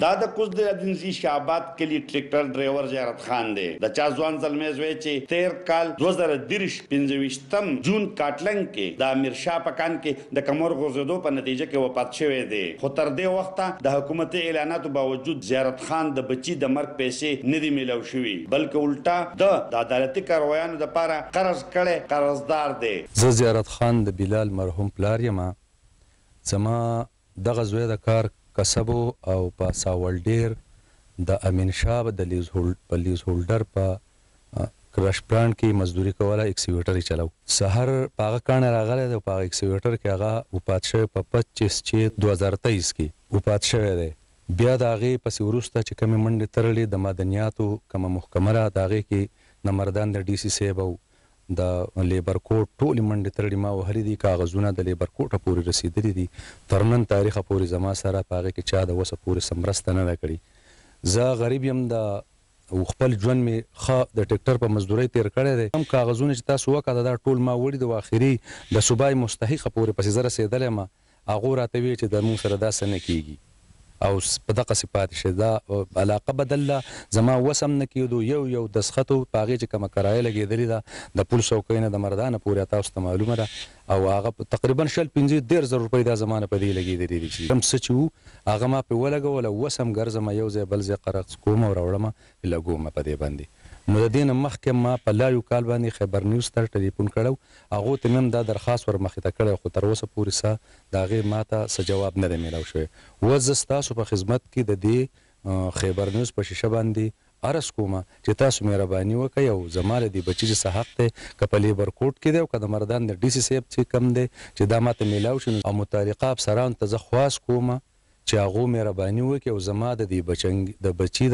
دا د کوز د ادنزي شعبات کلی ټریکټر ډرایور زیارت خان دی د چا ځوان زلمی زوی چې 13 کال 2023 جون کاټلنګ کې د امیر شاه په کان کې د کمر غورځېدو په نتیجه کې وفات شوی دی خو تر دې وخته د حکومتي اعلاناتو باوجود زیارت خان د بچي د مرګ پیسې نه دي میلاو شوي بلکې الټا د عدالتي کاروایانو دپاره قرض کړی قرضدار دی. زه زیارت خان د بلال مرحوم پلار یم. زما دغه زوی د کار کسبو او په ساول ډیر د امین شاه د لیز هولډر په کرش پلانټ کې مزدوري کوله اکسیویټر یې چلو. سحر په هغه کاڼی راغلی دی په هغه اکسیویټر کې هغه وفات شوی په 25/6/2023 کې وفات شوی دی. بیا د هغې پسې وروسته چې کومې منډې تړلې د معدنیاتو کومه محکمه ده د هغې کې نمردان د ډي سي صاحب او د لیبر کوډ ټولې منډې تړلې ما وهلي دي کاغذونه د لیبر کوډه پورې رسېدلي دي تر نن تاریخه پورې زما سره په هغې کې چا د وسه پورې څه مرسته نه ده کړې. زه غریب یم د خپل ژوند مې ښه د ټیکټر په مزدورۍ تېر کړی دی. هم کاغذونه چې تاسو وکړه دا ټول ما وړي دي اخري د صوبای مستحقه پورې پسې زه رسېدلی یم هغو راته ویل چې د موږ سره داسې نه کېږي او په دغسې پاتې شي دا علاقه بدله زما وس هم نه کېدو یو دسخطو په هغې چې کومه کرایه لګېدلې ده د پل څوکۍ نه د مردانه پورې تاسو ته معلومه ده او هغه تقریبا 15-15 روپۍ دا زما نه په دې لګېدلې دي چې کوم څه چې وو هغه ما پرې ولګول او اوس هم ګرځم یو ځای بل ځای قرض کوم او راوړم لګوم په دې باندې. نو د دې نه مخکې ما په لاریو کال باندې خیبر نیوز ته ټلیفون کړی هغو ته مې هم دا درخواست ور مخې ته کړی خو تر اوسه پورې څه د هغې ما ته څه جواب نه دی میلاو شوی. اوس زه ستاسو په خدمت کې د دې خیبر نیوز په شیشه باندې عرض کوم چې تاسو مهرباني وکړئ او زما له دې بچي چې څه حق دی که په لیبر کوډ کې دی او که د مردان د ډي سي صاحب چې کم دی چې دا ما ته میلاو شي او متعلقه افسرانو ته زه خواست کوم چې هغو مهرباني وکړي او زما د دې بچي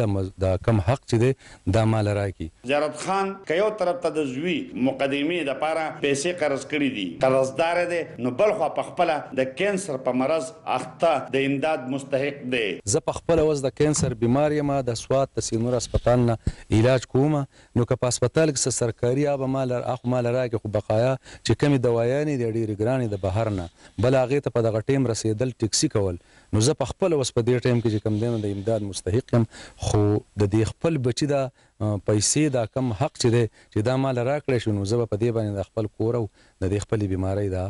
د کم حق چې دی دا مال راکړي. زیارت خان که یو طرف ته د زوی مقدمې دپاره پیسې قرض کړي دي قرضدار دی نو بل خوا په خپله د کینسر په مرض اخته د امداد مستحق دی. زه په خپله اوس د کینسر بیمار یم د سوات د سینور اسپتال نه علاج کوم نو که په اسپتال کې څه سرکاري هغه مال راکړي خو بقایا چې کمې دوایانې دي ډېرې ګرانې د بهر نه بل هغې ته په دغه ټیم رسېدل ټیکسي کول نو زه په خپله اوس په دې ټایم کې چې کوم دی نو د امداد مستحق یم خو د دې خپل بچي دا پیسې دا کم حق چې دی چې دا مال راکړی شو نو زه به په دې باندې د خپل کور او د دې خپلې بیمارۍ دا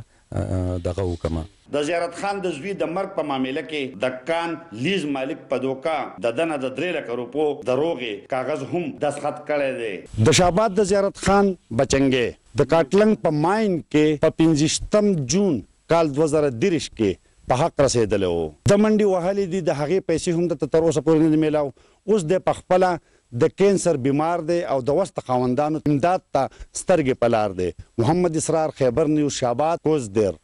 دغه وکړم. د زیارت خان د زوی د مرګ په معامله کې د کان لیز مالک په دوکا د دنه د 3 لک روپو د روغې کاغذ هم دستخط کړی دی. د شعبات د زیارت خان بچنګې د کاټلنګ په ماین کې په 15 جون کال 2023 کې په حق رسېدلی و. د منډې وهلې دي د هغې پیسې هم دته تر اوسه پورې نه دي میلاو. اوس دی په خپله د کینسر بیمار دی او د وسته خاوندانو امداد ته سترګې په لار دی. محمد اسرار خیبر نیوز شعبات کوز دیر.